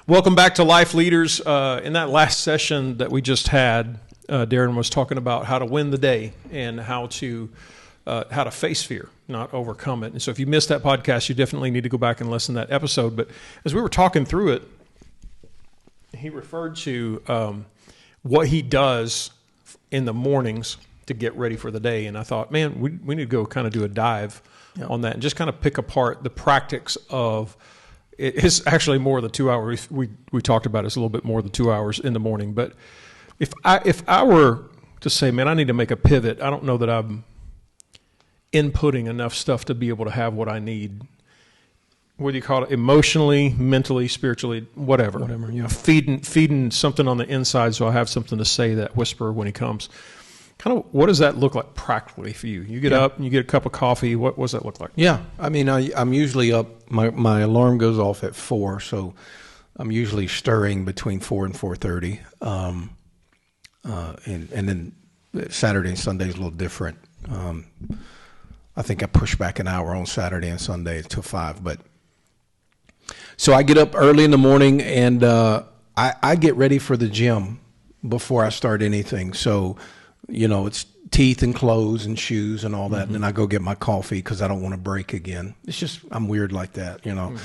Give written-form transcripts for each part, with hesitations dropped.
Welcome back to Life Leaders. In that last session that we just had, Darrin was talking about how to win the day and how to face fear, not overcome it. And so if you missed that podcast, you definitely need to go back and listen to that episode. But as we were talking through it, he referred to what he does in the mornings to get ready for the day. And I thought, man, we need to go kind of do a dive on that and just kind of pick apart the practice of. It's actually more than 2 hours. We talked about it's a little bit more than 2 hours in the morning. But if I were to say, man, I need to make a pivot, I don't know that I'm inputting enough stuff to be able to have what I need. What do you call it? Emotionally, mentally, spiritually, whatever. Yeah. Feeding something on the inside so I have something to say, that whisper when he comes. Kind of, what does that look like practically for you? You get up and you get a cup of coffee. What does that look like? Yeah, I mean, I'm usually up. My alarm goes off at 4, so I'm usually stirring between 4 and 4:30. And then Saturday and Sunday is a little different. I think I push back an hour on Saturday and Sunday till 5. But so I get up early in the morning and I get ready for the gym before I start anything. So. It's teeth and clothes and shoes and all that. And then I go get my coffee because I don't want to break again. It's just, I'm weird like that, So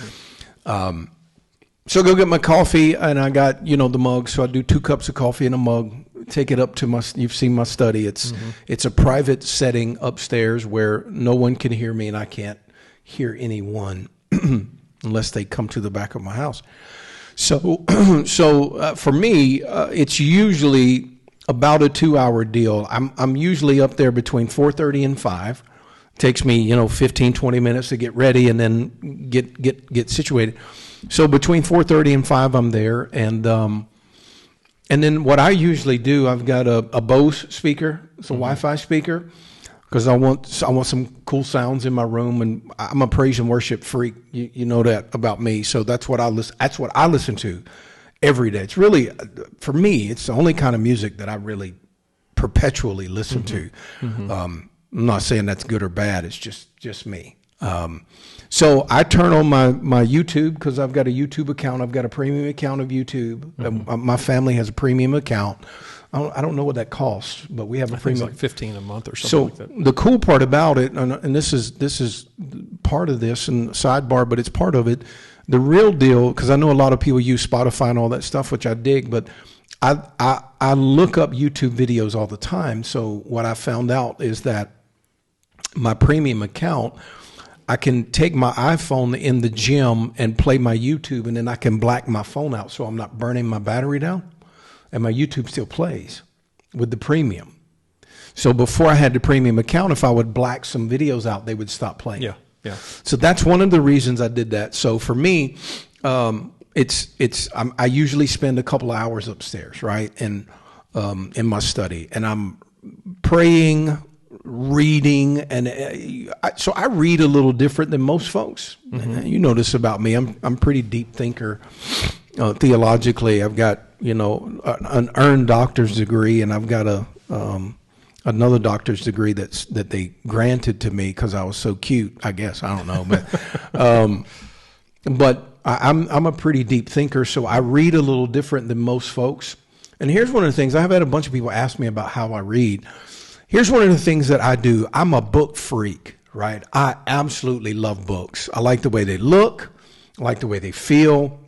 I go get my coffee and I got, the mug. So I do 2 cups of coffee in a mug, take it up to you've seen my study. It's a private setting upstairs where no one can hear me and I can't hear anyone unless they come to the back of my house. So for me, it's usually about a 2-hour deal. I'm usually up there between 4:30 and 5. Takes me, 15, 20 minutes to get ready and then get situated. So between 4:30 and 5, I'm there. And then what I usually do, I've got a Bose speaker. It's a Wi-Fi speaker because I want some cool sounds in my room. And I'm a praise and worship freak. You know that about me. So that's what I listen to every day. It's really, for me, it's the only kind of music that I really perpetually listen to. I'm not saying that's good or bad. It's just me. So I turn on my YouTube because I've got a YouTube account. I've got a premium account of YouTube. My family has a premium account. I don't know what that costs, but we have a premium. It's like $15 a month or something like that. So the cool part about it, and this is part of this and sidebar, but it's part of it. The real deal, because I know a lot of people use Spotify and all that stuff, which I dig, but I look up YouTube videos all the time. So what I found out is that my premium account, I can take my iPhone in the gym and play my YouTube, and then I can black my phone out so I'm not burning my battery down, and my YouTube still plays with the premium. So before I had the premium account, if I would black some videos out, they would stop playing. Yeah. So that's one of the reasons I did that. So for me, I usually spend a couple of hours upstairs, right, and in my study, and I'm praying, reading, and so I read a little different than most folks. You know this about me. I'm pretty deep thinker theologically. I've got an earned doctor's degree, and I've got another doctor's degree that they granted to me because I was so cute, I guess. I don't know, but I'm a pretty deep thinker, so I read a little different than most folks. And here's one of the things. I've had a bunch of people ask me about how I read. Here's one of the things that I do. I'm a book freak, right? I absolutely love books. I like the way they look. I like the way they feel.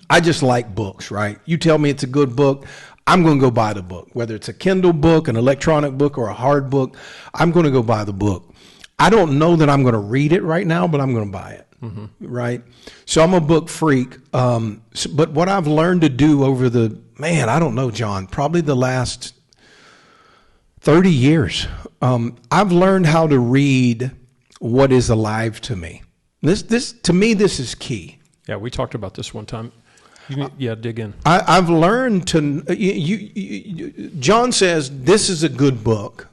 I just like books, right? You tell me it's a good book, I'm going to go buy the book. Whether it's a Kindle book, an electronic book, or a hard book, I'm going to go buy the book. I don't know that I'm going to read it right now, but I'm going to buy it, right? So I'm a book freak. But what I've learned to do over I don't know, John, probably the last 30 years, I've learned how to read what is alive to me. This to me, this is key. Yeah, we talked about this one time. Dig in. I've learned to. John says this is a good book.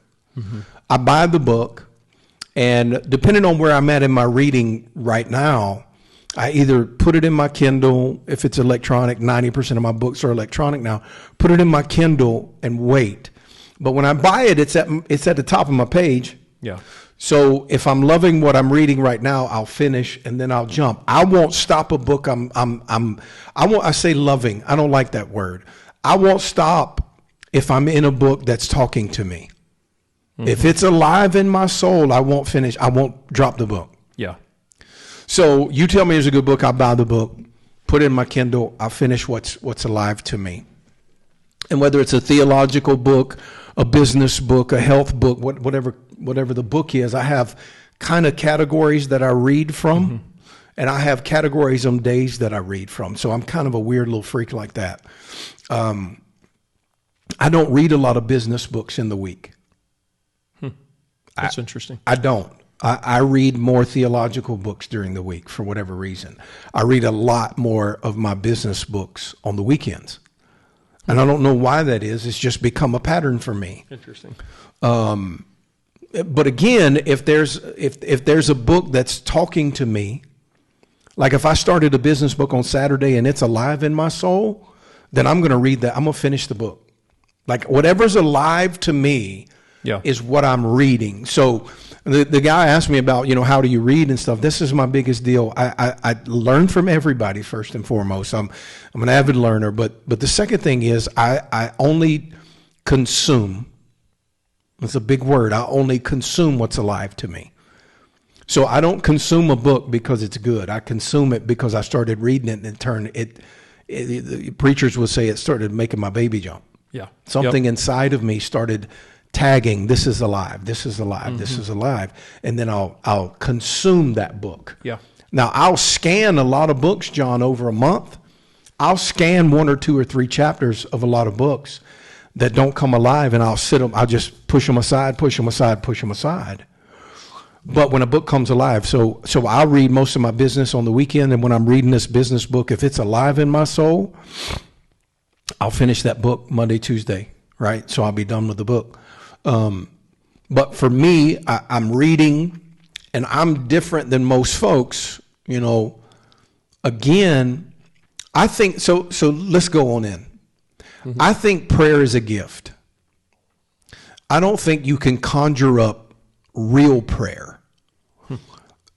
I buy the book, and depending on where I'm at in my reading right now, I either put it in my Kindle. If it's electronic, 90% of my books are electronic now. Put it in my Kindle and wait. But when I buy it, it's at the top of my page. Yeah. So if I'm loving what I'm reading right now, I'll finish and then I'll jump. I won't stop a book. I say loving. I don't like that word. I won't stop if I'm in a book that's talking to me. Mm-hmm. If it's alive in my soul, I won't finish. I won't drop the book. Yeah. So you tell me there's a good book, I'll buy the book, put it in my Kindle, I'll finish what's alive to me. And whether it's a theological book, a business book, a health book, whatever the book is, I have kind of categories that I read from, mm-hmm. and I have categories on days that I read from. So I'm kind of a weird little freak like that. I don't read a lot of business books in the week. That's interesting. I don't. I read more theological books during the week for whatever reason. I read a lot more of my business books on the weekends. And I don't know why that is. It's just become a pattern for me. Interesting. But again, if there's a book that's talking to me, like if I started a business book on Saturday and it's alive in my soul, then I'm going to read that. I'm going to finish the book. Like whatever's alive to me is what I'm reading. So the guy asked me about, how do you read and stuff. This is my biggest deal. I learn from everybody first and foremost. I'm an avid learner, but the second thing is I only consume. It's a big word. I only consume what's alive to me. So I don't consume a book because it's good. I consume it because I started reading it and the preachers would say it started making my baby jump. Yeah. Something inside of me started tagging, this is alive, this is alive, mm-hmm. this is alive. And then I'll consume that book. Yeah. Now I'll scan a lot of books, John, over a month. I'll scan 1 or 2 or 3 chapters of a lot of books that don't come alive, and I'll just push them aside. But when a book comes alive, so I'll read most of my business on the weekend, and when I'm reading this business book, if it's alive in my soul, I'll finish that book Monday, Tuesday, right? So I'll be done with the book. But for me, I'm reading, and I'm different than most folks, Again, I think, so let's go on in. Mm-hmm. I think prayer is a gift. I don't think you can conjure up real prayer.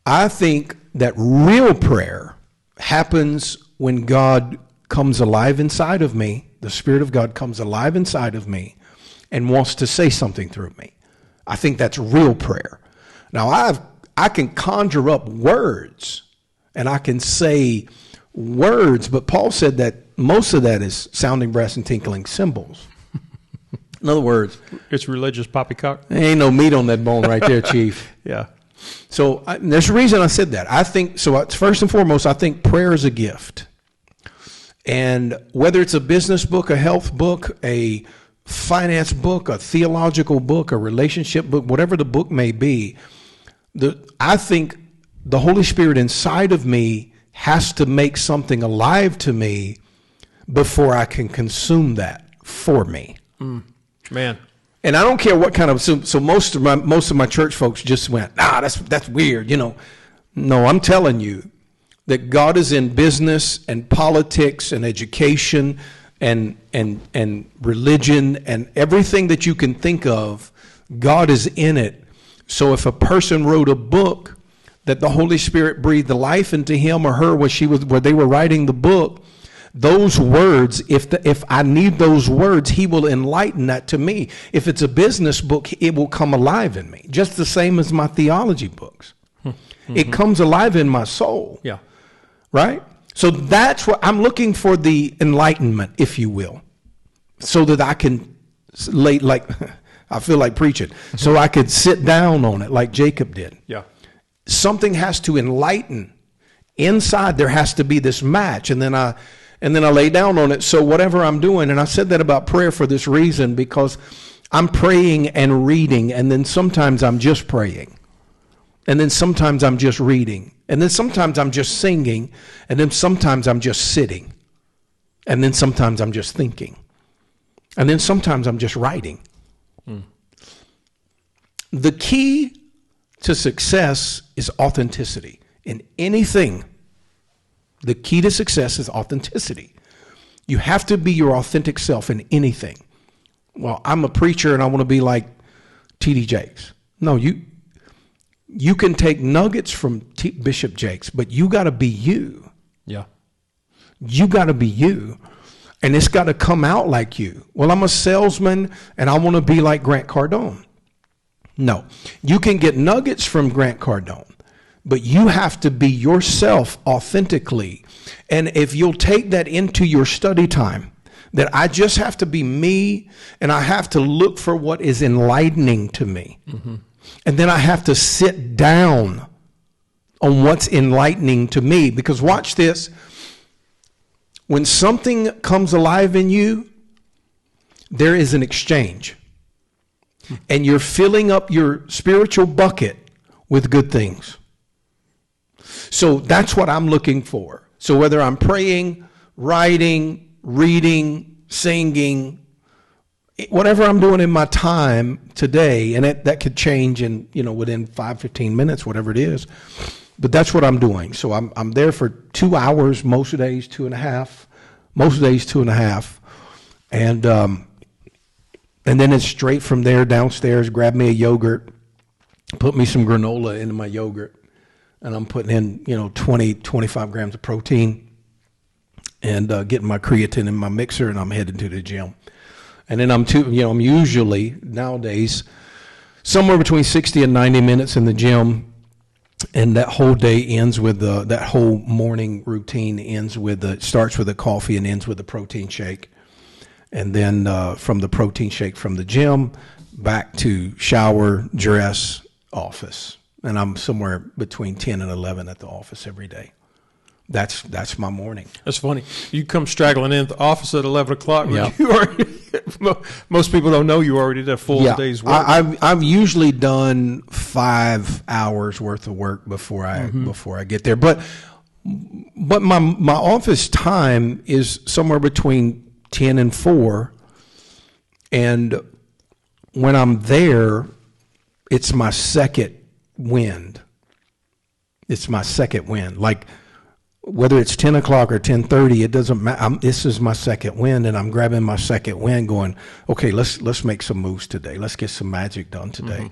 I think that real prayer happens when God comes alive inside of me, the Spirit of God comes alive inside of me and wants to say something through me. I think that's real prayer. Now, I can conjure up words, and I can say words, but Paul said that most of that is sounding brass and tinkling cymbals. In other words, it's religious poppycock. There ain't no meat on that bone right there, Chief. Yeah. So there's a reason I said that. I think, so first and foremost, I think prayer is a gift. And whether it's a business book, a health book, a finance book, a theological book, a relationship book, whatever the book may be, I think the Holy Spirit inside of me has to make something alive to me before I can consume that for me. Man. And I don't care what kind of, so most of my church folks just went, that's weird, No, I'm telling you that God is in business and politics and education and religion and everything that you can think of. God is in it. So if a person wrote a book that the Holy Spirit breathed life into him or her where they were writing the book, those words, if I need those words, he will enlighten that to me. If it's a business book, it will come alive in me, just the same as my theology books. Mm-hmm. It comes alive in my soul. Yeah. Right? So that's what I'm looking for, the enlightenment, if you will, so that I can I feel like preaching, so I could sit down on it like Jacob did. Yeah. Something has to enlighten inside. There has to be this match, and then I lay down on it. So whatever I'm doing, and I said that about prayer for this reason, because I'm praying and reading, and then sometimes I'm just praying, and then sometimes I'm just reading, and then sometimes I'm just singing, and then sometimes I'm just sitting, and then sometimes I'm just thinking, and then sometimes I'm just writing. The key to success is authenticity in anything. The key to success is authenticity. You have to be your authentic self in anything. Well, I'm a preacher and I want to be like T.D. Jakes. No, You can take nuggets from Bishop Jakes, but you got to be you. Yeah. You got to be you. And it's got to come out like you. Well, I'm a salesman and I want to be like Grant Cardone. No. You can get nuggets from Grant Cardone, but you have to be yourself authentically. And if you'll take that into your study time, that I just have to be me and I have to look for what is enlightening to me. Mm-hmm. And then I have to sit down on what's enlightening to me. Because watch this. When something comes alive in you, there is an exchange. And you're filling up your spiritual bucket with good things. So that's what I'm looking for. So whether I'm praying, writing, reading, singing, whatever I'm doing in my time today, and that could change in, within 5-15 minutes, whatever it is. But that's what I'm doing. So I'm there for 2 hours, most days 2.5, most days 2.5, and then it's straight from there downstairs. Grab me a yogurt, put me some granola into my yogurt, and I'm putting in 25 grams of protein, and getting my creatine in my mixer, and I'm heading to the gym. And then I'm usually nowadays somewhere between 60 and 90 minutes in the gym. And that whole day ends with that whole morning routine starts with a coffee and ends with a protein shake. And then from the protein shake from the gym, back to shower, dress, office. And I'm somewhere between 10 and 11 at the office every day. That's my morning. That's funny. You come straggling in at the office at 11 o'clock. Yeah. You already, most people don't know you already did a full day's work. I've usually done 5 hours worth of work before I get there. But my office time is somewhere between 10 and 4. And when I'm there, it's my second wind. It's my second wind. Like, whether it's 10 o'clock or 10:30, it doesn't matter. This is my second wind, and I'm grabbing my second wind going, okay, let's make some moves today. Let's get some magic done today.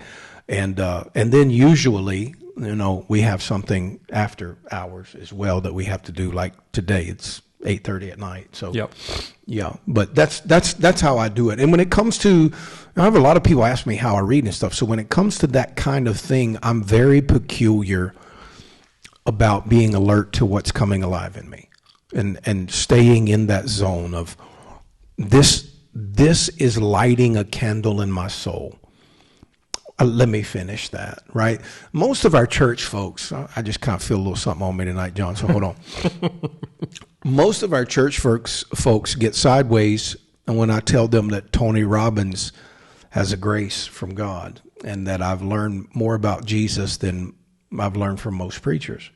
Mm-hmm. And then usually, we have something after hours as well that we have to do. Like today, it's 8:30 at night. So, yep. Yeah, but that's how I do it. And when it comes to, I have a lot of people ask me how I read and stuff. So when it comes to that kind of thing, I'm very peculiar about being alert to what's coming alive in me and staying in that zone of this is lighting a candle in my soul. Let me finish that, right? Most of our church folks, I just kind of feel a little something on me tonight, John, so hold on. Most of our church folks get sideways and when I tell them that Tony Robbins has a grace from God and that I've learned more about Jesus than I've learned from most preachers.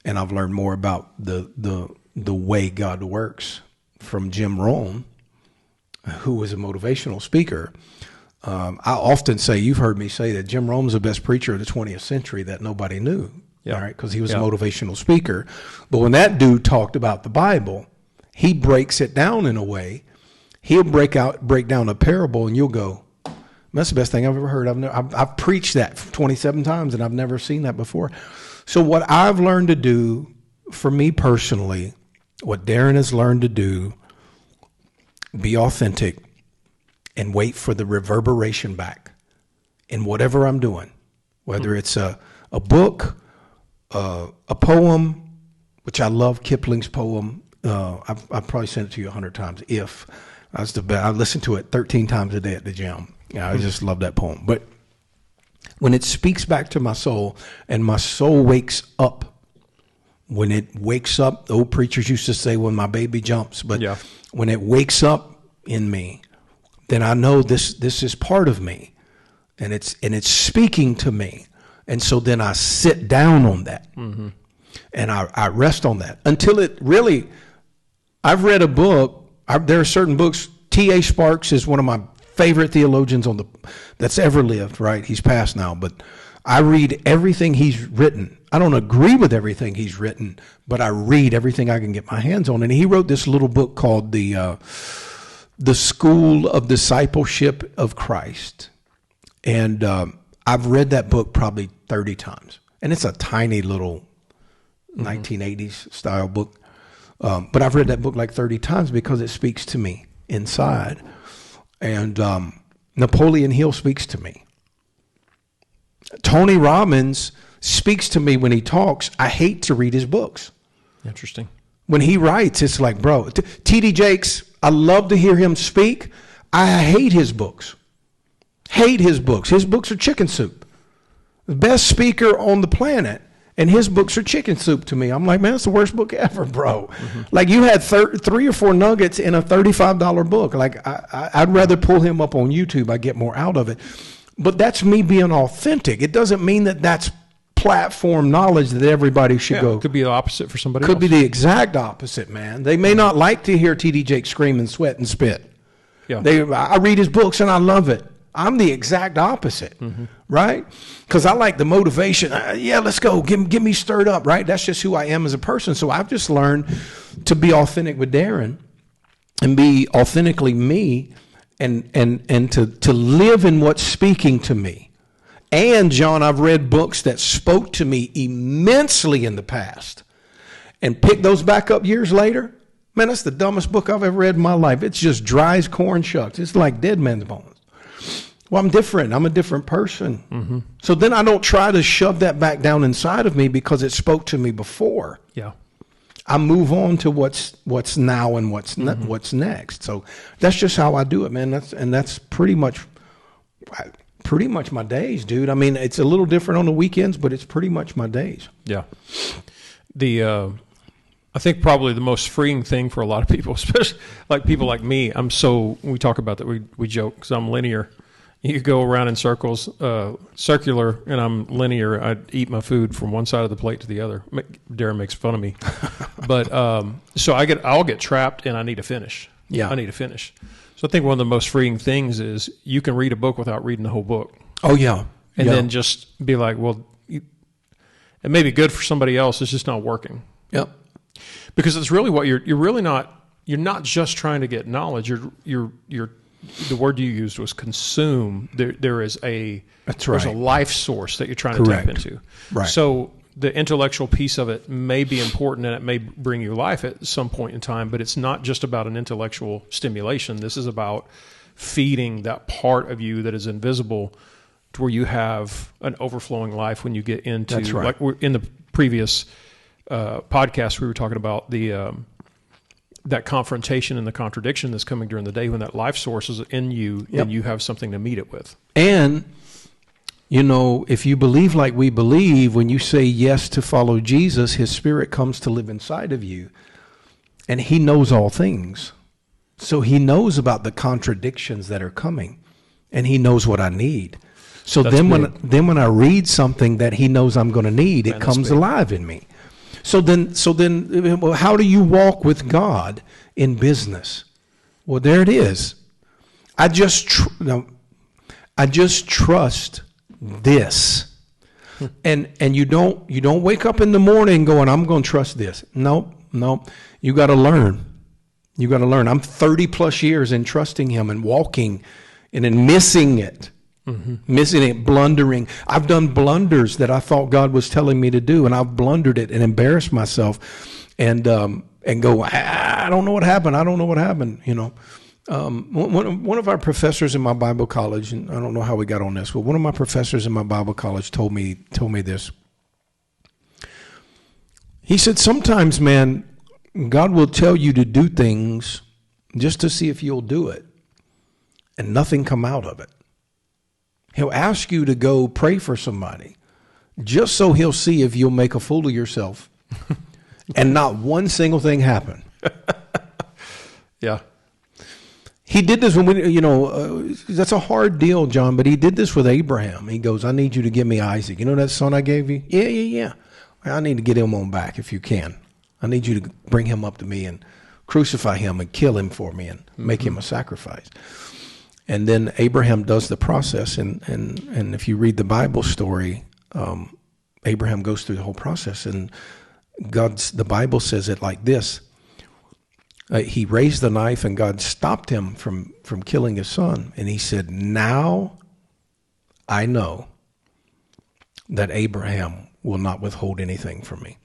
And I've learned more about the way God works from Jim Rohn, who was a motivational speaker. I often say, you've heard me say that Jim Rohn's the best preacher of the 20th century that nobody knew, right? Because he was a motivational speaker. But when that dude talked about the Bible, he breaks it down in a way. He'll break down a parable, and you'll go, that's the best thing I've ever heard. I've preached that 27 times, and I've never seen that before. So what I've learned to do, for me personally, what Darrin has learned to do, be authentic and wait for the reverberation back in whatever I'm doing, whether it's a book, a poem, which I love Kipling's poem. I've probably sent it to you 100 times. If that's the best, I listen to it 13 times a day at the gym. Yeah, I just love that poem. But when it speaks back to my soul and my soul wakes up, when it wakes up, the old preachers used to say when my baby jumps, but when it wakes up in me, then I know this is part of me and it's speaking to me. And so then I sit down on that and I rest on that until it really, I've read a book. There are certain books. T.A. Sparks is one of my favorite theologians that's ever lived, right? He's passed now, but I read everything he's written. I don't agree with everything he's written, but I read everything I can get my hands on. And he wrote this little book called The School of Discipleship of Christ. And I've read that book probably 30 times. And it's a tiny little 1980s style book. But I've read that book like 30 times because it speaks to me inside. And Napoleon Hill speaks to me. Tony Robbins speaks to me when he talks. I hate to read his books. Interesting. When he writes, it's like, bro, T.D. Jakes, I love to hear him speak. I hate his books. Hate his books. His books are chicken soup. The best speaker on the planet, and his books are chicken soup to me. I'm like, man, that's the worst book ever, bro. Like, you had 3 or 4 nuggets in a $35 book. Like, I'd rather pull him up on YouTube. I get more out of it. But that's me being authentic. It doesn't mean that that's platform knowledge that everybody should go. It could be the opposite for somebody else. Could be the exact opposite, man. They may not like to hear T.D. Jakes scream and sweat and spit. Yeah. I read his books and I love it. I'm the exact opposite, right? Because I like the motivation. Yeah, let's go. Get me stirred up, right? That's just who I am as a person. So I've just learned to be authentic with Darrin and be authentically me and to live in what's speaking to me. And, John, I've read books that spoke to me immensely in the past and picked those back up years later. Man, that's the dumbest book I've ever read in my life. It's just dry as corn shucks. It's like dead man's bones. Well, I'm different. I'm a different person. So then I don't try to shove that back down inside of me because it spoke to me before. Yeah. I move on to what's now and what's next. So that's just how I do it, man. That's pretty much my days, dude. I mean, it's a little different on the weekends, but it's pretty much my days. Yeah. I think probably the most freeing thing for a lot of people, especially like people like me, we talk about that, we joke because I'm linear. You go around in circles, circular, and I'm linear. I eat my food from one side of the plate to the other. Darrin makes fun of me. But so I'll get trapped and I need to finish. Yeah. I need to finish. So I think one of the most freeing things is you can read a book without reading the whole book. Oh, yeah. And then just be like, well, it may be good for somebody else. It's just not working. Yep. Because it's really what you're not just trying to get knowledge. You're the word you used was consume. There is there's a life source that you're trying to tap into. Right. So the intellectual piece of it may be important and it may bring you life at some point in time, but it's not just about an intellectual stimulation. This is about feeding that part of you that is invisible to where you have an overflowing life when you get into, That's right. like we're in the previous podcast, we were talking about that confrontation and the contradiction that's coming during the day when that life source is in you and you have something to meet it with. And, if you believe like we believe, when you say yes to follow Jesus, his spirit comes to live inside of you. And he knows all things. So he knows about the contradictions that are coming. And he knows what I need. So then when I read something that he knows I'm going to need, it comes alive in me. So then, well, how do you walk with God in business? Well, there it is. I just trust this, and you don't wake up in the morning going, I'm going to trust this. No, you got to learn. You got to learn. I'm 30 plus years in trusting him and walking and in missing it. Missing it, blundering. I've done blunders that I thought God was telling me to do, and I've blundered it and embarrassed myself, and go, I don't know what happened. I don't know what happened. One of our professors in my Bible college, and I don't know how we got on this, but one of my professors in my Bible college told me this. He said, sometimes, man, God will tell you to do things just to see if you'll do it, and nothing come out of it. He'll ask you to go pray for somebody just so he'll see if you'll make a fool of yourself and not one single thing happen. Yeah. He did this when that's a hard deal, John, but he did this with Abraham. He goes, I need you to give me Isaac. You know that son I gave you? Yeah. I need to get him on back if you can. I need you to bring him up to me and crucify him and kill him for me and make him a sacrifice. And then Abraham does the process, and if you read the Bible story, Abraham goes through the whole process, and the Bible says it like this. He raised the knife, and God stopped him from killing his son. And he said, now I know that Abraham will not withhold anything from me.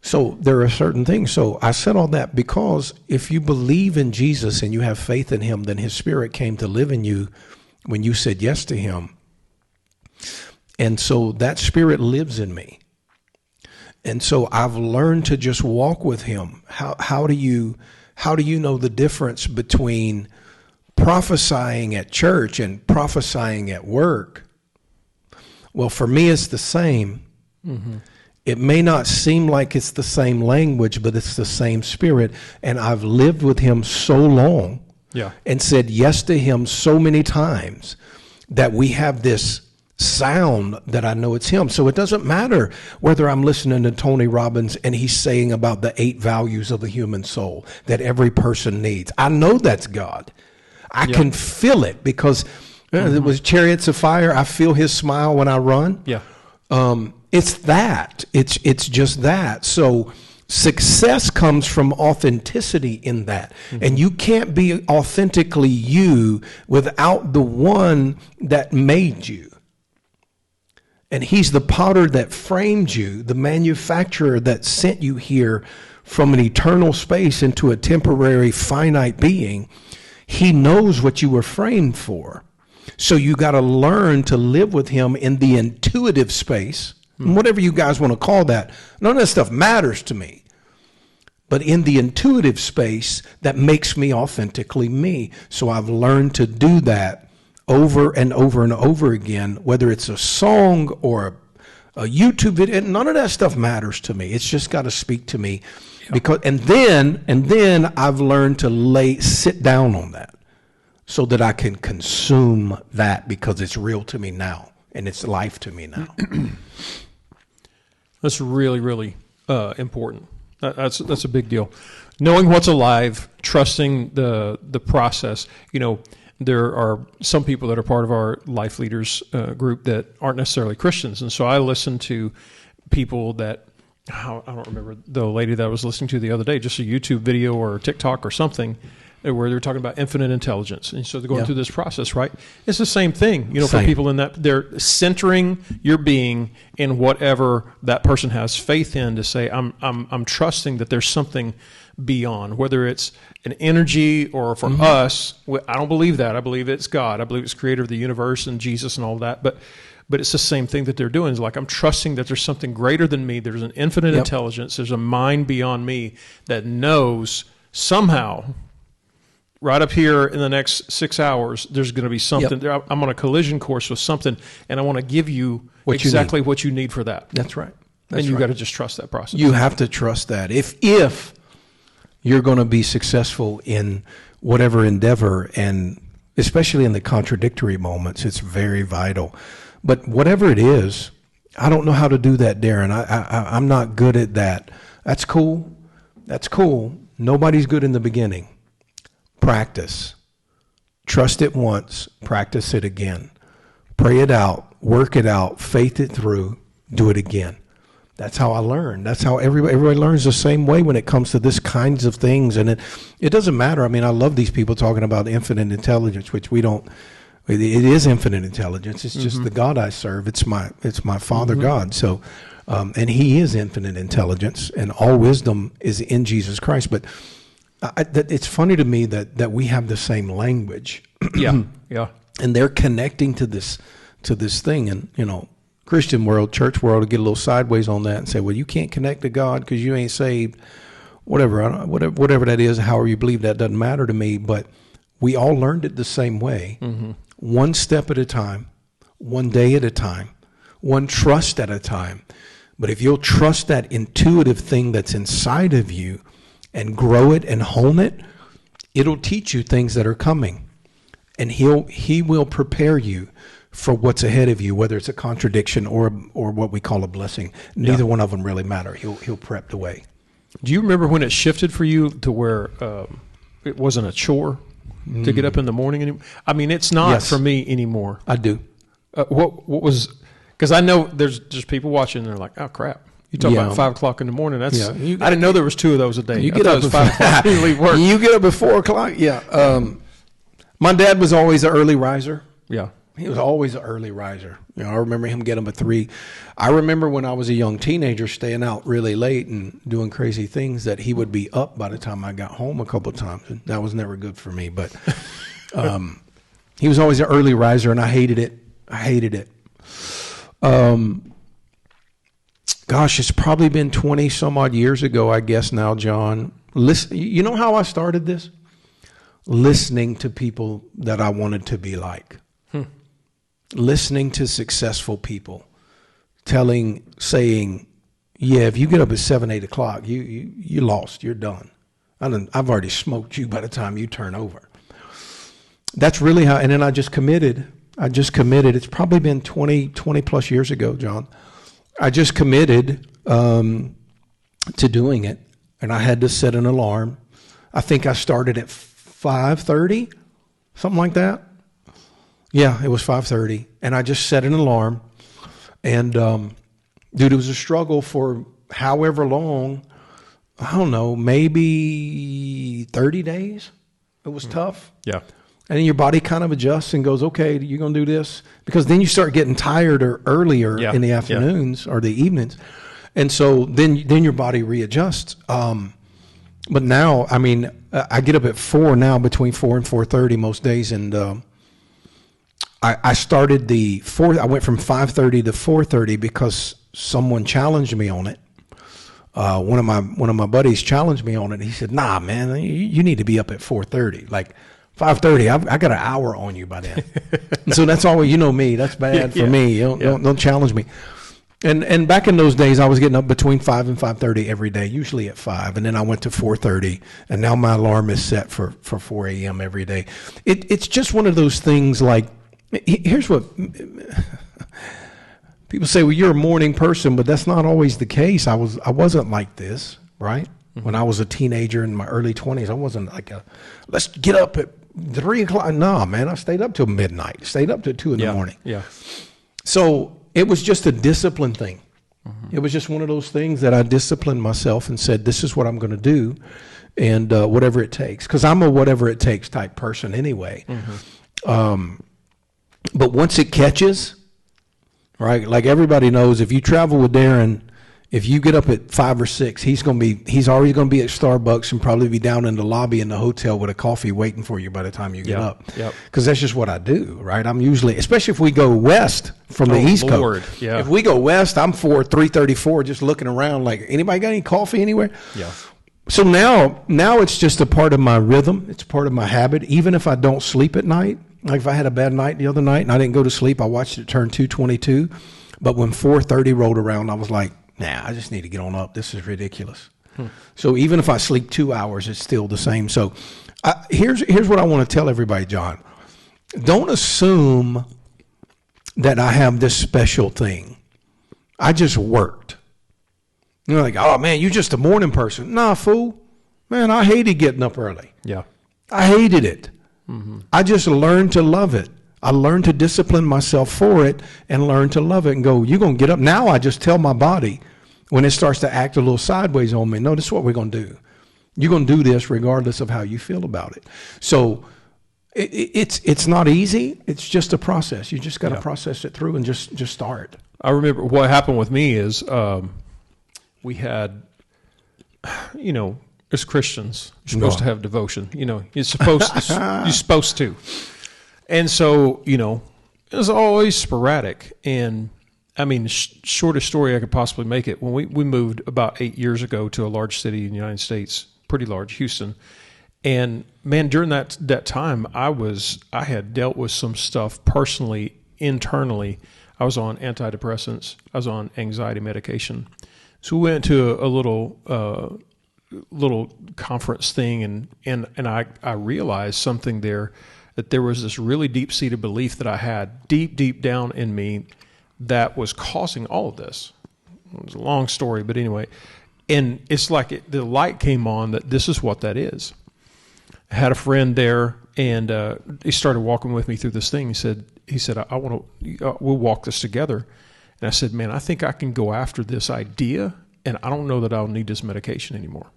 So there are certain things. So I said all that because if you believe in Jesus and you have faith in him, then his spirit came to live in you when you said yes to him. And so that spirit lives in me. And so I've learned to just walk with him. How do you know the difference between prophesying at church and prophesying at work? Well, for me, it's the same. Mm-hmm. It may not seem like it's the same language, but it's the same spirit. And I've lived with him so long and said yes to him so many times that we have this sound that I know it's him. So it doesn't matter whether I'm listening to Tony Robbins and he's saying about the 8 values of the human soul that every person needs. I know that's God. I can feel it because it was Chariots of Fire. I feel his smile when I run. Yeah. It's that. It's just that. So success comes from authenticity in that. Mm-hmm. And you can't be authentically you without the one that made you. And he's the potter that framed you, the manufacturer that sent you here from an eternal space into a temporary finite being. He knows what you were framed for. So you got to learn to live with him in the intuitive space, whatever you guys want to call that. None of that stuff matters to me. But in the intuitive space, that makes me authentically me. So I've learned to do that over and over and over again, whether it's a song or a YouTube video. None of that stuff matters to me. It's just got to speak to me. Because and then I've learned to sit down on that so that I can consume that because it's real to me now and it's life to me now. That's really, really important. That's a big deal. Knowing what's alive, trusting the process. You know, there are some people that are part of our Life Leaders group that aren't necessarily Christians, and so I listen to people that. I don't remember the lady that I was listening to the other day, just a YouTube video or TikTok or something where they're talking about infinite intelligence. And so they're going through this process, right? It's the same thing, for people in that they're centering your being in whatever that person has faith in to say, I'm trusting that there's something beyond, whether it's an energy or for us, I don't believe that. I believe it's God. I believe it's creator of the universe and Jesus and all that. But it's the same thing that they're doing. It's like I'm trusting that there's something greater than me. There's an infinite intelligence. There's a mind beyond me that knows somehow right up here in the next 6 hours, there's going to be something. I'm on a collision course with something, and I want to give you exactly what you need for that. That's right. And you've got to just trust that process. You have to trust that. If you're going to be successful in whatever endeavor, and especially in the contradictory moments, it's very vital. But whatever it is, I don't know how to do that, Darrin. I'm not good at that. That's cool. That's cool. Nobody's good in the beginning. Practice. Trust it once. Practice it again. Pray it out. Work it out. Faith it through. Do it again. That's how I learn. That's how everybody learns the same way when it comes to this kinds of things. And it doesn't matter. I mean, I love these people talking about infinite intelligence, which we don't. It is infinite intelligence. It's just the God I serve. It's my Father God. So, and He is infinite intelligence, and all wisdom is in Jesus Christ. But it's funny to me that we have the same language. Yeah. And they're connecting to this thing, and Christian world, church world, will get a little sideways on that and say, well, you can't connect to God because you ain't saved. Whatever that is, however you believe, that doesn't matter to me. But we all learned it the same way. One step at a time, one day at a time, one trust at a time. But if you'll trust that intuitive thing that's inside of you and grow it and hone it, it'll teach you things that are coming. And he will prepare you for what's ahead of you, whether it's a contradiction or what we call a blessing. Neither one of them really matter. He'll prep the way. Do you remember when it shifted for you to where it wasn't a chore to get up in the morning anymore? I mean, it's not for me anymore. I do. What was, because I know there's just people watching and they're like, oh crap. You talk about 5 o'clock in the morning. That's I didn't know there was 2 of those a day. You get up at 5 o'clock. You leave work. You get up at 4 o'clock. Yeah. My dad was always an early riser. Yeah. He was always an early riser. I remember him getting up at 3. I remember when I was a young teenager staying out really late and doing crazy things that he would be up by the time I got home a couple of times. And that was never good for me. But he was always an early riser, and I hated it. Gosh, it's probably been 20 some odd years ago, I guess now, John. Listen, you know how I started this? Listening to people that I wanted to be like. Listening to successful people, saying, yeah, if you get up at 7, 8 o'clock, you lost, you're done. I've already smoked you by the time you turn over. That's really how, and then I just committed. It's probably been 20 plus years ago, John. I just committed to doing it, and I had to set an alarm. I think I started at 5:30, something like that. Yeah, it was 5:30, and I just set an alarm. And, dude, it was a struggle for however long, I don't know, maybe 30 days. It was tough. Yeah. And then your body kind of adjusts and goes, okay, you're going to do this. Because then you start getting tired earlier in the afternoons or the evenings. And so then your body readjusts. But now, I mean, I get up at 4 now, between 4 and 4:30 most days. And I started I went from 5:30 to 4:30 because someone challenged me on it. One of my buddies challenged me on it. He said, nah, man, you need to be up at 4:30. Like 5:30, I got an hour on you by then. And so that's always, you know me, that's bad for me. Don't challenge me. And back in those days, I was getting up between 5 and 5:30 every day, usually at 5. And then I went to 4:30, and now my alarm is set for 4 a.m. every day. It's just one of those things like, here's what people say, well, you're a morning person, but that's not always the case. I wasn't like this, right? Mm-hmm. When I was a teenager in my early 20s, I wasn't like let's get up at 3 o'clock. No, man, I stayed up till midnight, stayed up till 2 in the morning. Yeah. So it was just a discipline thing. Mm-hmm. It was just one of those things that I disciplined myself and said, this is what I'm going to do, and whatever it takes. Because I'm a whatever it takes type person anyway. Mm-hmm. But once it catches, right, like everybody knows, if you travel with Darrin, if you get up at 5 or 6, he's already going to be at Starbucks and probably be down in the lobby in the hotel with a coffee waiting for you by the time you get up. Yep. Because that's just what I do, right? I'm usually, especially if we go west from the East Coast. Yeah. If we go west, I'm 3:34, just looking around like, anybody got any coffee anywhere? Yeah. So now it's just a part of my rhythm. It's part of my habit. Even if I don't sleep at night, like if I had a bad night the other night and I didn't go to sleep, I watched it turn 2:22. But when 4:30 rolled around, I was like, nah, I just need to get on up. This is ridiculous. So even if I sleep 2 hours, it's still the same. So here's what I want to tell everybody, John. Don't assume that I have this special thing. I just worked. You're like, oh, man, you're just a morning person. Nah, fool. Man, I hated getting up early. Yeah. I hated it. Mm-hmm. I just learned to love it. I learned to discipline myself for it and learn to love it and go, you're going to get up. Now I just tell my body when it starts to act a little sideways on me, no, this is what we're going to do. You're going to do this regardless of how you feel about it. So it's not easy. It's just a process. You just got to process it through and just start. I remember what happened with me is we had, as Christians, you're supposed to have devotion. You're supposed to. And so, it was always sporadic. And I mean, shortest story I could possibly make it. When we moved about 8 years ago to a large city in the United States, pretty large, Houston. And man, during that time, I had dealt with some stuff personally, internally. I was on antidepressants. I was on anxiety medication. So we went to a little conference thing, and I realized something there, that there was this really deep-seated belief that I had deep down in me that was causing all of this. It was a long story, but anyway. And it's like the light came on that this is what that is. I had a friend there, and he started walking with me through this thing. He said, I want to, we'll walk this together. And I said, man, I think I can go after this idea, and I don't know that I'll need this medication anymore.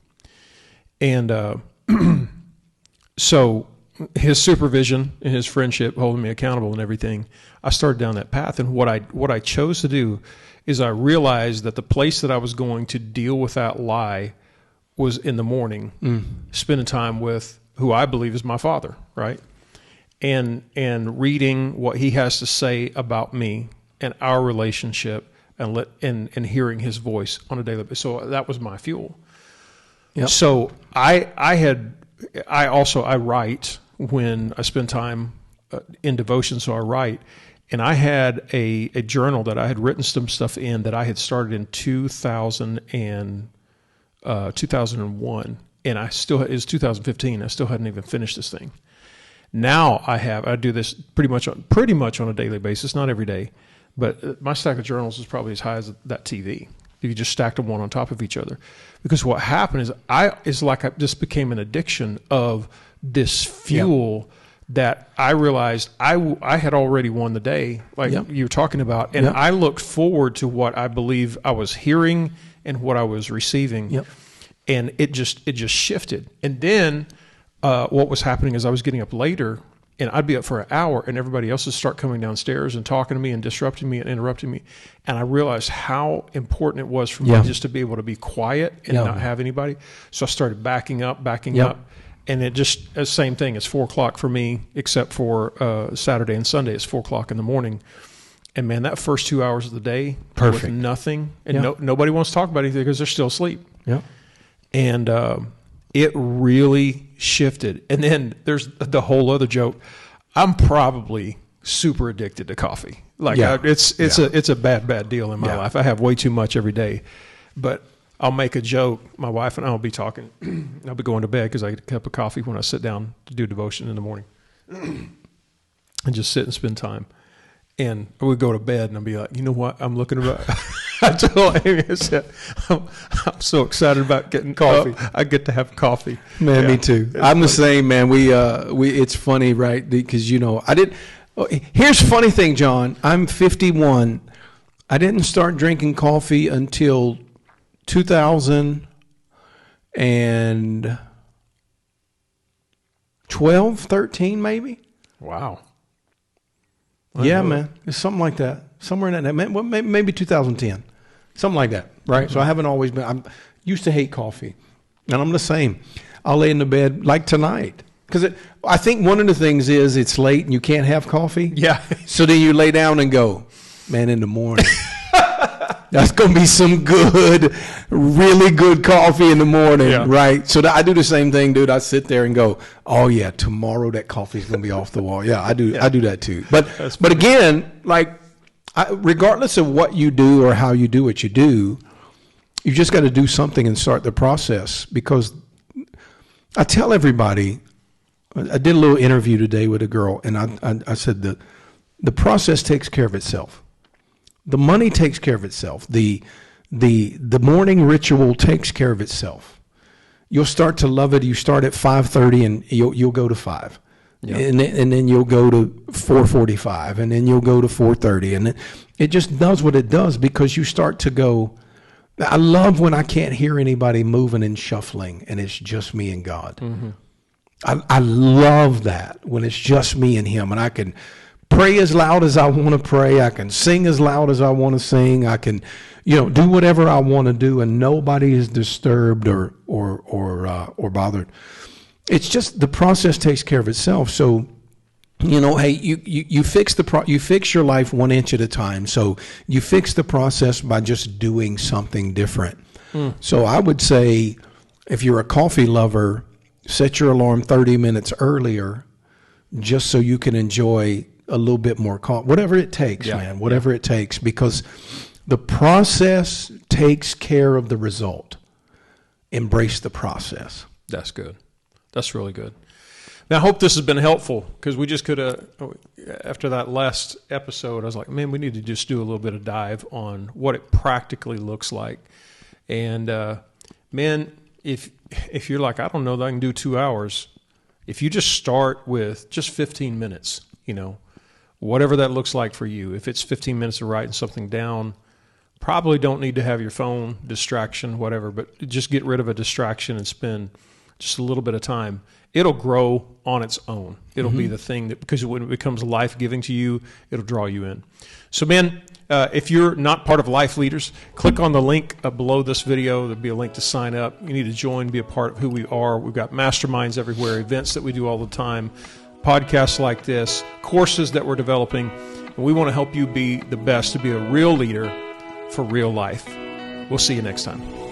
And so his supervision and his friendship, holding me accountable and everything, I started down that path. And what I chose to do is I realized that the place that I was going to deal with that lie was in the morning, spending time with who I believe is my Father, right? And reading what he has to say about me and our relationship, and hearing his voice on a daily basis. So that was my fuel. Yep. So I write when I spend time in devotion. So I write, and I had a journal that I had written some stuff in that I had started in 2001, and it's 2015. I still hadn't even finished this thing. Now I do this pretty much on a daily basis, not every day, but my stack of journals is probably as high as that TV. If you just stacked them one on top of each other, because what happened is I just became an addiction of this fuel that I realized I had already won the day, like you were talking about, and I looked forward to what I believe I was hearing and what I was receiving, and it just shifted. And then what was happening is I was getting up later, and I'd be up for an hour, and everybody else would start coming downstairs and talking to me and disrupting me and interrupting me. And I realized how important it was for me just to be able to be quiet and not have anybody. So I started backing up. And it just, the same thing. It's 4:00 for me, except for Saturday and Sunday. It's 4:00 in the morning. And man, that first 2 hours of the day, with nothing, and nobody wants to talk about anything because they're still asleep. And it really shifted. And then there's the whole other joke. I'm probably super addicted to coffee. It's a bad deal in my life. I have way too much every day. But I'll make a joke. My wife and I will be talking. I'll be going to bed because I get a cup of coffee when I sit down to do devotion in the morning. And just sit and spend time. And I would go to bed and I'd be like, you know what? I'm looking about. I told Amy, I said, I'm so excited about getting coffee. I get to have coffee. Man, me too. I'm the same, man. We it's funny, right? Because, here's the funny thing, John. I'm 51. I didn't start drinking coffee until 2012, 13 maybe. Wow. Yeah, man. It's something like that. Somewhere in that. Maybe 2010. Something like that, right? Mm-hmm. So I haven't always been. I used to hate coffee. And I'm the same. I'll lay in the bed like tonight. Because I think one of the things is it's late and you can't have coffee. Yeah. So then you lay down and go, man, in the morning. That's going to be some good, really good coffee in the morning, right? So I do the same thing, dude. I sit there and go, oh, yeah, tomorrow that coffee's going to be off the wall. Yeah, I do that too. But again, regardless of what you do or how you do what you do, you just got to do something and start the process. Because I tell everybody, I did a little interview today with a girl, and I said the process takes care of itself. The money takes care of itself. The morning ritual takes care of itself. You'll start to love it. You start at 5:30 and you'll go to 5. Yeah. And then you'll go to 4:45 and then you'll go to 4:30, and it just does what it does because you start to go. I love when I can't hear anybody moving and shuffling and it's just me and God. Mm-hmm. I love that when it's just me and him, and I can pray as loud as I want to pray. I can sing as loud as I want to sing. I can, do whatever I want to do, and nobody is disturbed or bothered. It's just the process takes care of itself. So, hey, you fix you fix your life 1 inch at a time. So you fix the process by just doing something different. So I would say, if you're a coffee lover, set your alarm 30 minutes earlier, just so you can enjoy a little bit more coffee, whatever it takes, man, whatever it takes, because the process takes care of the result. Embrace the process. That's good. That's really good. Now, I hope this has been helpful, because we just could have, after that last episode, I was like, man, we need to just do a little bit of dive on what it practically looks like. And, man, if you're like, I don't know that I can do 2 hours, if you just start with just 15 minutes, whatever that looks like for you. If it's 15 minutes of writing something down, probably don't need to have your phone distraction, whatever, but just get rid of a distraction and spend just a little bit of time, it'll grow on its own. It'll be the thing that, because when it becomes life-giving to you, it'll draw you in. So, man, if you're not part of Life Leaders, click on the link below this video. There'll be a link to sign up. You need to join, be a part of who we are. We've got masterminds everywhere, events that we do all the time, podcasts like this, courses that we're developing. And we want to help you be the best, to be a real leader for real life. We'll see you next time.